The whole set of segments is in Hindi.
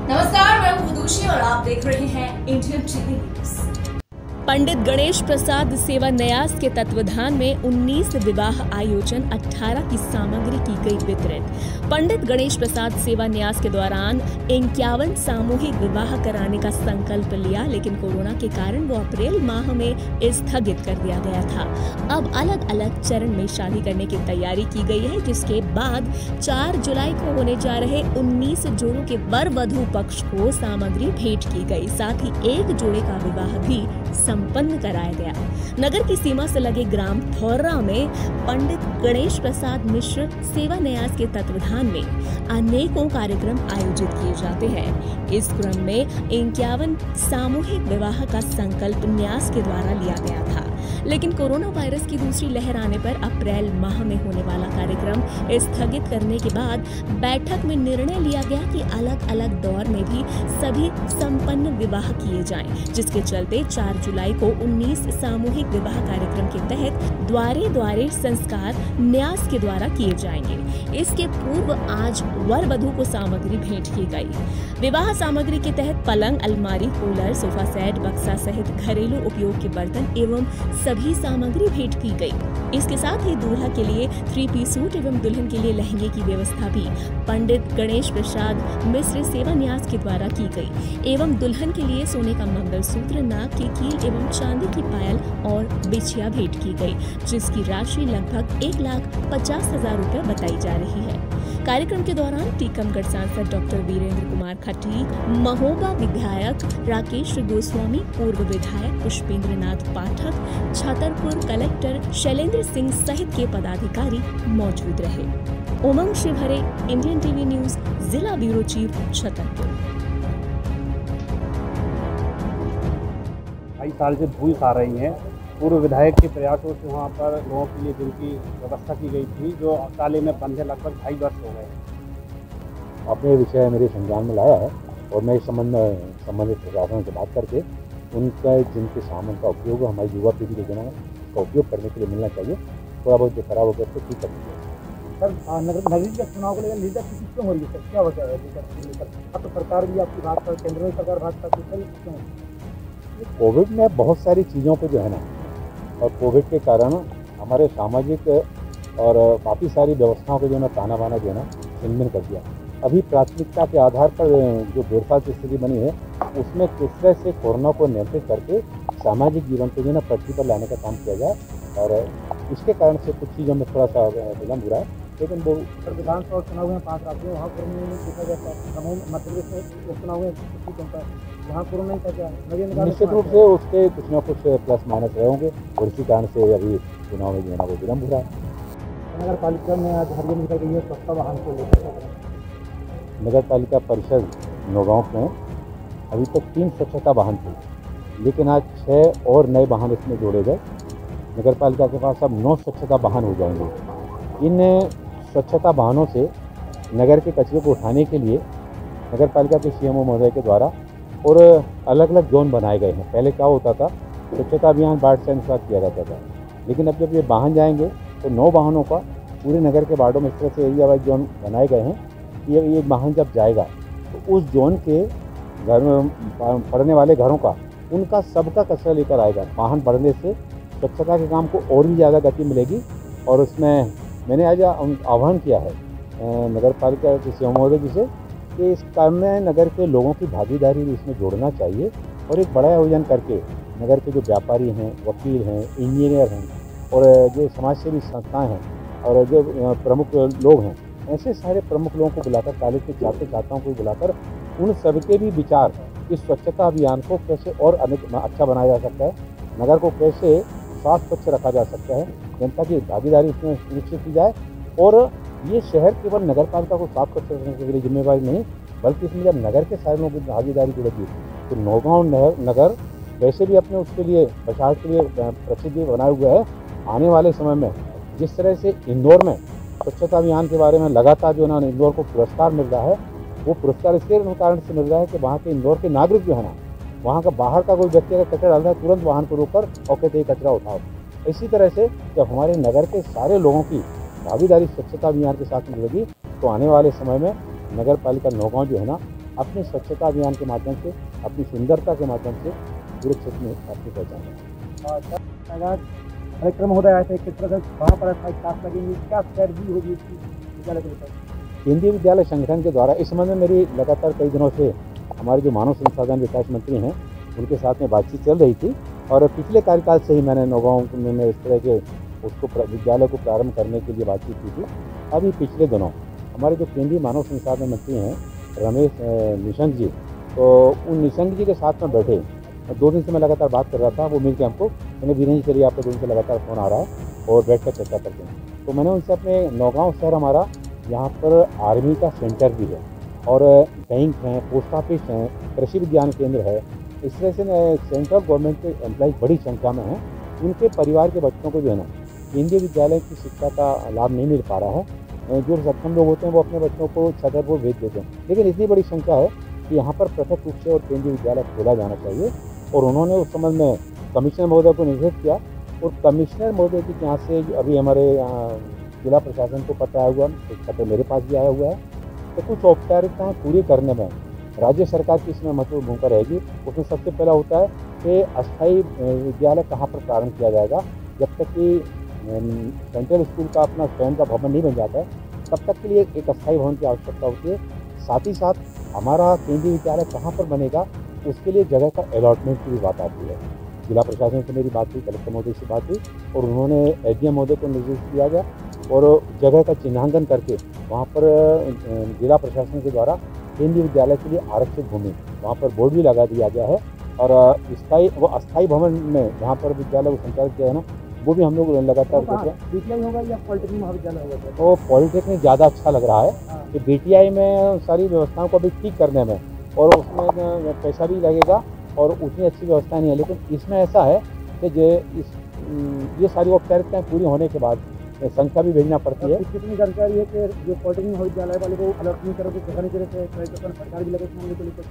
नमस्कार, मैं हूं दोषी और आप देख रहे हैं Indian TV news. Pandit Ganesh Prasad सेवा न्यास के तत्वाधान में 19 विवाह आयोजन 18 की सामग्री की गई वितरित। पंडित गणेश प्रसाद सेवा न्यास के दौरान 51 सामूहिक विवाह कराने का संकल्प लिया, लेकिन कोरोना के कारण वो अप्रैल माह में स्थगित कर दिया गया था। अब अलग अलग चरण में शादी करने की तैयारी की गई है, जिसके बाद 4 जुलाई को होने जा रहे 19 जोड़ों के वर वधू पक्ष को सामग्री भेंट की गई। साथ ही एक जोड़े का विवाह भी संपन्न कराया गया। नगर की सीमा से लगे ग्राम थौर्रा में पंडित गणेश प्रसाद मिश्र सेवा न्यास के तत्वाधान में अनेकों कार्यक्रम आयोजित किए जाते हैं। इस क्रम में 51 सामूहिक विवाह का संकल्प न्यास के द्वारा लिया गया था, लेकिन कोरोना वायरस की दूसरी लहर आने पर अप्रैल माह में होने वाला कार्यक्रम स्थगित करने के बाद बैठक में निर्णय लिया गया कि अलग अलग दौर में भी सभी संपन्न विवाह किए जाएं, जिसके चलते 4 जुलाई को 19 सामूहिक विवाह कार्यक्रम के तहत द्वारे द्वारे संस्कार न्यास के द्वारा किए जाएंगे। इसके पूर्व आज वर वधू को सामग्री भेंट की गई। विवाह सामग्री के तहत पलंग, अलमारी, कूलर, सोफा सेट, बक्सा सहित घरेलू उपयोग के बर्तन एवं सभी सामग्री भेंट की गई। इसके साथ ही दूल्हा के लिए 3 पीस सूट एवं दुल्हन के लिए लहंगे की व्यवस्था भी पंडित गणेश प्रसाद मिश्र सेवा न्यास के द्वारा की गई एवं दुल्हन के लिए सोने का मंगलसूत्र, नाक की कील एवं चांदी की पायल और बिछिया भेंट की गई, जिसकी राशि लगभग 1,50,000 रुपए बताई जा रही है। कार्यक्रम के दौरान टीकमगढ़ सांसद डॉक्टर वीरेंद्र कुमार खट्टी, महोबा विधायक राकेश गोस्वामी, पूर्व विधायक पुष्पेंद्र नाथ पाठक, छतरपुर कलेक्टर शैलेंद्र सिंह सहित के पदाधिकारी मौजूद रहे। उमंग शिवहरे, इंडियन टीवी न्यूज, जिला ब्यूरो चीफ, छतरपुर। 2 साल से धूल खा रही हैं। पूर्व विधायक के प्रयासों से वहाँ पर लोगों के लिए जिनकी व्यवस्था की गई थी, जो ताले में बंद है, लगभग 2.5 वर्ष हो गए। आपने विषय मेरे संज्ञान में लाया है और मैं इस संबंध में संबंधित प्रशासन से बात करके उनका जिनके सामान का उपयोग हमारी युवा पीढ़ी को देना का उपयोग करने के लिए मिलना चाहिए, थोड़ा बहुत जो खराब हो गया उसको ठीक करना चाहिए। सर, नगर के चुनाव को लेकर लीडरशिप क्यों हो रही है सर? क्या वजह है लीडरशिप? अब तो सरकार भी आपकी बात कर, केंद्र में सरकार बात करती है, क्यों? कोविड में बहुत सारी चीज़ों को जो है ना, और कोविड के कारण हमारे सामाजिक और काफ़ी सारी व्यवस्थाओं को जो है ना ताना बाना जो है ना छिन्न कर दिया। अभी प्राथमिकता के आधार पर जो 1.5 साल की स्थिति बनी है, उसमें किस तरह से कोरोना को नियंत्रित करके सामाजिक जीवन को जो है ना पटरी पर लाने का काम किया जाए, और इसके कारण से कुछ चीज़ों में थोड़ा सा विलम्ब हो रहा है। लेकिन वो विधानसभा चुनाव में 5 राज्यों वहाँ कोरोना नहीं देखा जाता है। मध्य प्रदेश में उपचुनाव में यहाँ कोरोना नहीं था क्या? निश्चित रूप से उसके कुछ ना कुछ प्लस माइनस रहे होंगे, और इसी कारण से अभी चुनाव में जो है ना वो विलम्ब हो रहा है। नगर पालिका में आज हरियाणा निकल गई है स्वच्छता वाहन को लेकर। नगर पालिका परिषद नौगांव में अभी तक 3 स्वच्छता वाहन थे, लेकिन आज 6 और नए वाहन इसमें जोड़े गए। नगर पालिका के पास अब 9 स्वच्छता वाहन हो जाएंगे। इन स्वच्छता वाहनों से नगर के कचरे को उठाने के लिए नगर पालिका के सीएमओ महोदय के द्वारा और अलग अलग जोन बनाए गए हैं। पहले क्या होता था, स्वच्छता अभियान वार्ड से अनुसार किया जाता था, लेकिन अब जब ये वाहन जाएंगे तो 9 वाहनों का पूरे नगर के वार्डों में इस तरह से एरिया वाइज जोन बनाए गए हैं कि ये वाहन जब जाएगा तो उस जोन के घर में पड़ने वाले घरों का, उनका सबका कचरा लेकर आएगा। वाहन बढ़ने से स्वच्छता के काम को और भी ज़्यादा गति मिलेगी, और उसमें मैंने आज आह्वान किया है नगर पालिका के सीएम महोदय जी से कि इस काम में नगर के लोगों की भागीदारी भी इसमें जोड़ना चाहिए, और एक बड़ा आयोजन करके नगर के जो व्यापारी हैं, वकील हैं, इंजीनियर हैं, और जो समाजसेवी संस्थाएं हैं, और जो प्रमुख लोग हैं, ऐसे सारे प्रमुख लोगों को बुलाकर, कॉलेज के छात्र छात्राओं को बुलाकर उन सबके भी विचार इस स्वच्छता अभियान को कैसे और अच्छा बनाया जा सकता है, नगर को कैसे साफ स्वच्छ रखा जा सकता है, जनता की भागीदारी इसमें सुनिश्चित की जाए। और ये शहर केवल नगर पालिका को साफ स्वच्छ रखने के लिए जिम्मेवारी नहीं, बल्कि इसमें जब नगर के सारे लोगों की भागीदारी जुड़ेगी तो नौगांव नगर वैसे भी अपने उसके लिए बचाव के लिए प्रसिद्धि बनाए हुए है। आने वाले समय में जिस तरह से इंदौर में स्वच्छता अभियान के बारे में लगातार जो ना इंदौर को पुरस्कार मिल रहा है, वो पुरस्कार इसके कारण से मिल रहा है कि वहाँ के इंदौर के नागरिक जो है ना, वहाँ का बाहर का कोई व्यक्ति अगर कचरा डालता है तुरंत वाहन को रोककर और कहते हैं कचरा उठाओ। इसी तरह से जब हमारे नगर के सारे लोगों की भागीदारी स्वच्छता अभियान के साथ मिलेगी तो आने वाले समय में नगर पालिका नौगांव जो है ना अपने स्वच्छता अभियान के माध्यम से, अपनी सुंदरता के माध्यम से पूरे क्षेत्र में अपनी पहचान है। कार्यक्रम होता है ऐसे किस तरह से वहाँ पर क्लास लगेंगी, क्या स्ट्रेटजी होगी इसकी विद्यालय के लिए? केंद्रीय विद्यालय संगठन के द्वारा इस संबंध में मेरी लगातार कई दिनों से हमारे जो मानव संसाधन विकास मंत्री हैं उनके साथ में बातचीत चल रही थी, और पिछले कार्यकाल से ही मैंने नौगांव में इस तरह के उसको विद्यालय को प्रारंभ करने के लिए बातचीत की थी। अभी पिछले दिनों हमारे जो केंद्रीय मानव संसाधन मंत्री हैं रमेश निशंक जी, तो उन निशंक जी के साथ में बैठे 2 दिन से मैं लगातार बात कर रहा था। वो मिल के हमको मैंने वीरेंद्र जी चलिए आपको 2 दिन से लगातार फ़ोन आ रहा है और बैठ कर चर्चा करते हैं। तो मैंने उनसे अपने नौगांव शहर हमारा यहाँ पर आर्मी का सेंटर भी है और बैंक हैं, पोस्ट ऑफिस हैं, कृषि विज्ञान केंद्र है, इस तरह से सेंट्रल गवर्नमेंट के एम्प्लॉइज बड़ी संख्या में हैं। उनके परिवार के बच्चों को जो है ना केंद्रीय विद्यालय की शिक्षा का लाभ नहीं मिल पा रहा है। जो सक्षम लोग होते हैं वो अपने बच्चों को छतरपुर भेज देते हैं, लेकिन इतनी बड़ी संख्या है कि यहाँ पर पृथक रूप से और केंद्रीय विद्यालय खोला जाना चाहिए। और उन्होंने उस संबंध में कमिश्नर महोदय को निर्देश किया, और कमिश्नर महोदय की यहाँ से अभी हमारे जिला प्रशासन को पत्र आया हुआ, एक पत्र मेरे पास भी आया हुआ है। तो कुछ औपचारिकताएँ पूरी करने में राज्य सरकार की इसमें महत्वपूर्ण भूमिका रहेगी। उसमें सबसे पहला होता है कि अस्थायी विद्यालय कहाँ पर प्रारंभ किया जाएगा। जब तक कि सेंट्रल स्कूल का अपना स्वयं का भवन नहीं बन जाता है तब तक के लिए एक अस्थायी भवन की आवश्यकता होती है। साथ ही साथ हमारा केंद्रीय विद्यालय कहाँ पर बनेगा उसके लिए जगह का अलॉटमेंट की भी बात आती है। जिला प्रशासन से मेरी बात हुई, कलेक्टर महोदय से बात हुई, और उन्होंने एसडीएम महोदय को निर्देश दिया गया और जगह का चिन्हांकन करके वहाँ पर जिला प्रशासन के द्वारा केंद्रीय विद्यालय के लिए आरक्षित भूमि वहाँ पर बोर्ड भी लगा दिया गया है। और अस्थायी भवन में जहाँ पर विद्यालय को संचालित किया है ना, वो भी हम लोग लगातार बीटीआई होगा या पॉलिटेक्निक महाविद्यालय होगा? तो पॉलिटेक्निक ज़्यादा अच्छा लग रहा है कि बीटीआई में सारी व्यवस्थाओं को अभी ठीक करने में, और उसमें पैसा भी लगेगा और उतनी अच्छी व्यवस्था नहीं है। लेकिन इसमें ऐसा है कि ये सारी औपचारिकताएँ पूरी होने के बाद संख्या भी भेजना पड़ती है। कितनी जानकारी है कि जो पॉलिटेक्निक महाविद्यालय वाले को अलर्ट नहीं करोगे, जगह नहीं करे तो सरकार भी लगे मामले को लेकर?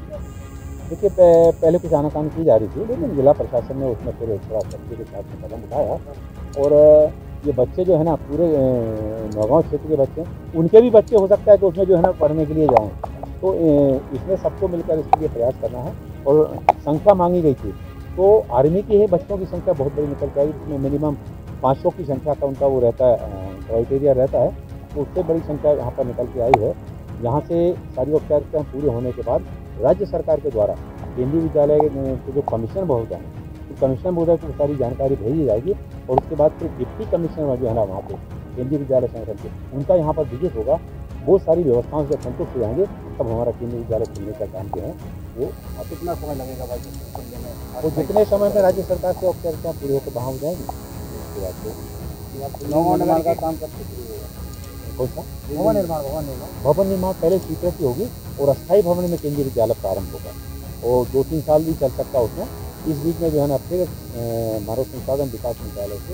देखिए, पहले कुछ आनाकानी की जा रही थी, लेकिन जिला प्रशासन ने उसमें फिर थोड़ा सख्ती के साथ में कदम उठाया। और ये बच्चे जो है ना, पूरे नौगांव क्षेत्र के बच्चे, उनके भी बच्चे हो सकता है कि उसमें जो है ना पढ़ने के लिए जाएँ। तो इसमें सबको मिलकर इसके लिए प्रयास करना है। और संख्या मांगी गई थी, तो आर्मी के ही बच्चों की संख्या बहुत बड़ी निकल के आई, जिसमें मिनिमम 500 की संख्या का उनका वो रहता है, क्राइटेरिया रहता है। तो उससे बड़ी संख्या यहाँ पर निकल के आई है। यहाँ से सारी औपचारिकताएँ पूरी होने के बाद राज्य सरकार के द्वारा केंद्रीय विद्यालय के जो कमिश्नर महोदय हैं, तो कमिश्नर महोदय को सारी जानकारी भेजी जाएगी, और उसके बाद फिर डिप्टी कमिश्नर जो है ना वहाँ पे केंद्रीय विद्यालय संगठन के, उनका यहाँ पर विजिट होगा। वो सारी व्यवस्थाओं से संतुष्ट हो जाएंगे, तब हमारा केंद्रीय विद्यालय खुलने का काम जो है वो कितना समय लगेगा भाई खुलने में? वो जितने समय में राज्य सरकार से औपचारिकताएँ पूरी होकर वहाँ हो जाएंगी, उसके बाद तो नौगांव निर्माण का काम कब शुरू होगा? कौन सा भवन निर्माण पहले स्वीकृति होगी और अस्थायी भवन में केंद्रीय विद्यालय प्रारंभ होगा, और 2-3 साल भी चल सकता है उसमें। इस बीच में जो है ना फिर मानव संसाधन विकास मंत्रालय से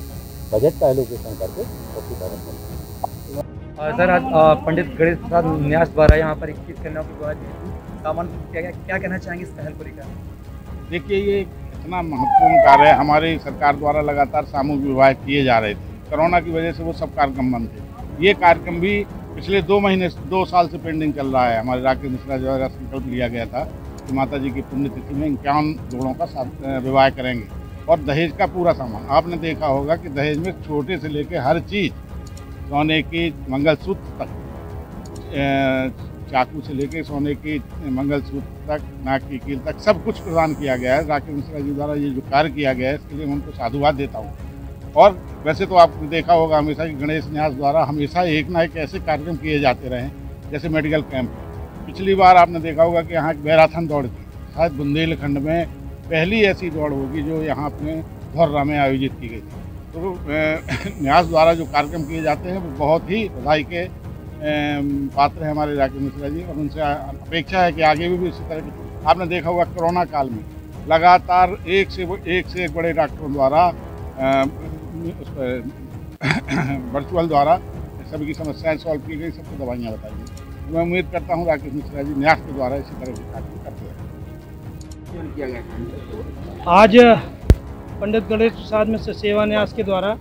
बजट का एलोकेशन करके और फिर प्रारंभ होगा। सर, आज पंडित गणेश प्रसाद न्यास द्वारा यहाँ पर 21 कन्याओं की विवाह सामान क्या कहना चाहेंगे इस पहल को लेकर? देखिए, ये इतना महत्वपूर्ण कार्य है। हमारी सरकार द्वारा लगातार सामूहिक विवाह किए जा रहे थे, कोरोना की वजह से वो सब कार्यक्रम बंद थे। ये कार्यक्रम भी पिछले 2 साल से पेंडिंग चल रहा है। हमारे राकेश मिश्रा द्वारा संकल्प लिया गया था कि माता जी की पुण्यतिथि में 51 जोड़ों का विवाह करेंगे। और दहेज का पूरा सामान आपने देखा होगा कि दहेज में छोटे से लेकर हर चीज़, सोने की मंगलसूत्र तक, चाकू से लेकर सोने की मंगलसूत्र तक, नाक की कील तक, सब कुछ प्रदान किया गया है। राकेश मिश्रा जी द्वारा ये जो कार्य किया गया है, इसके लिए मैं उनको साधुवाद देता हूँ। और वैसे तो आपने देखा होगा हमेशा कि गणेश न्यास द्वारा हमेशा एक ना एक ऐसे कार्यक्रम किए जाते रहे, जैसे मेडिकल कैंप। पिछली बार आपने देखा होगा कि यहाँ एक मैराथन दौड़ थी, शायद बुंदेलखंड में पहली ऐसी दौड़ होगी जो यहाँ अपने धौर्रा में आयोजित की गई थी। तो न्यास द्वारा जो कार्यक्रम किए जाते हैं वो बहुत ही बधाई के पात्र हैं हमारे राकेश मिश्रा जी, और उनसे अपेक्षा है कि आगे भी इसी तरह की। आपने देखा होगा कोरोना काल में लगातार एक से एक बड़े डॉक्टरों द्वारा वर्चुअल द्वारा सभी की समस्याएं सॉल्व की गई, सबको दवाइयाँ बताई गई। मैं उम्मीद करता हूँ राकेश मिश्रा जी न्यास के द्वारा इसी तरह के कार्य करते रहें। आज पंडित गणेश प्रसाद मिश्र सेवा न्यास के द्वारा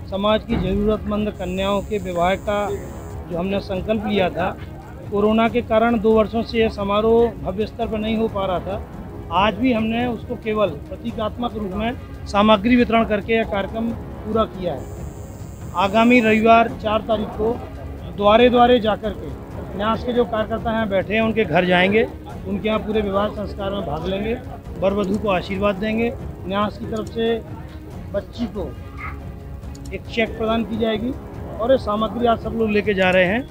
समाज की ज़रूरतमंद कन्याओं के विवाह का जो हमने संकल्प लिया था, कोरोना के कारण 2 वर्षों से यह समारोह भव्य स्तर पर नहीं हो पा रहा था। आज भी हमने उसको केवल प्रतीकात्मक रूप में सामग्री वितरण करके यह कार्यक्रम पूरा किया है। आगामी रविवार 4 तारीख को द्वारे द्वारे जाकर के न्यास के जो कार्यकर्ता यहाँ बैठे हैं उनके घर जाएंगे, उनके यहाँ पूरे विवाह संस्कार में भाग लेंगे, वर वधू को आशीर्वाद देंगे। न्यास की तरफ से बच्ची को एक चेक प्रदान की जाएगी और ये सामग्री आज सब लोग लेके जा रहे हैं,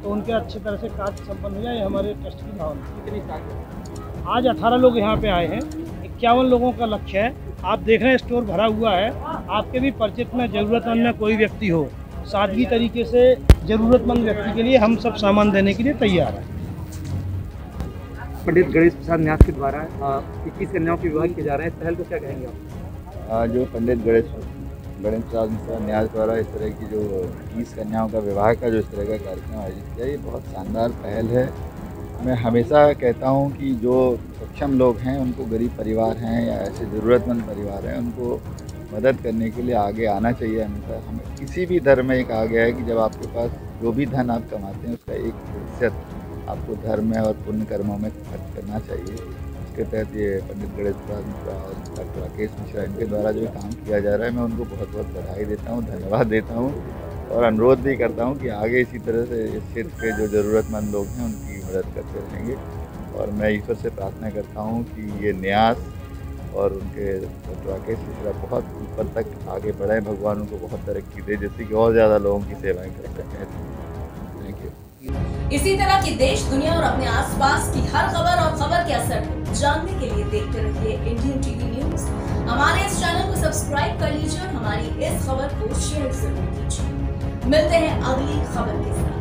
तो उनके अच्छी तरह से कार्य संपन्न हो जाए, ये हमारे ट्रस्ट की भावना। कितनी संख्या? आज 18 लोग यहाँ पे आए हैं, 51 लोगों का लक्ष्य है। आप देख रहे हैं स्टोर भरा हुआ है। आपके भी परिचित में ज़रूरतमंद में कोई व्यक्ति हो, सादगी तरीके से ज़रूरतमंद व्यक्ति के लिए हम सब सामान देने के लिए तैयार हैं। पंडित गणेश प्रसाद न्यास के द्वारा 21 कन्याओं के विवाह किए जा रहे हैं, इस पहल को क्या कहेंगे आप? जो पंडित गणेश प्रसाद न्यास द्वारा इस तरह की जो 20 कन्याओं का विवाह का जो इस तरह का कार्यक्रम आयोजित किया, ये बहुत शानदार पहल है। मैं हमेशा कहता हूँ कि जो सक्षम लोग हैं, उनको गरीब परिवार हैं या ऐसे ज़रूरतमंद परिवार हैं, उनको मदद करने के लिए आगे आना चाहिए। हमेशा हमें किसी भी धर्म में कहा गया है कि जब आपके पास जो भी धन आप कमाते हैं उसका 1% आपको धर्म में और पुण्य कर्मों में खर्च करना चाहिए। इसके तहत ये पंडित गणेश प्रसाद मिश्रा और डॉक्टर राकेश मिश्रा, इनके द्वारा जो काम किया जा रहा है, मैं उनको बहुत बहुत बधाई देता हूँ, धन्यवाद देता हूँ और अनुरोध भी करता हूँ कि आगे इसी तरह से इस क्षेत्र के जो ज़रूरतमंद लोग हैं उनकी मदद करते रहेंगे। और मैं ईश्वर से प्रार्थना करता हूँ कि ये न्यास और उनके डॉक्टर राकेश मिश्रा बहुत ऊपर तक आगे बढ़ें, भगवान उनको बहुत तरक्की दे, जिससे कि और ज़्यादा लोगों की सेवाएं कर सकें। Thank you. इसी तरह की देश, दुनिया और अपने आसपास की हर खबर और खबर के असर को जानने के लिए देखते रहिए इंडियन टीवी न्यूज। हमारे इस चैनल को सब्सक्राइब कर लीजिए और हमारी इस खबर को शेयर जरूर कीजिए। मिलते हैं अगली खबर के साथ।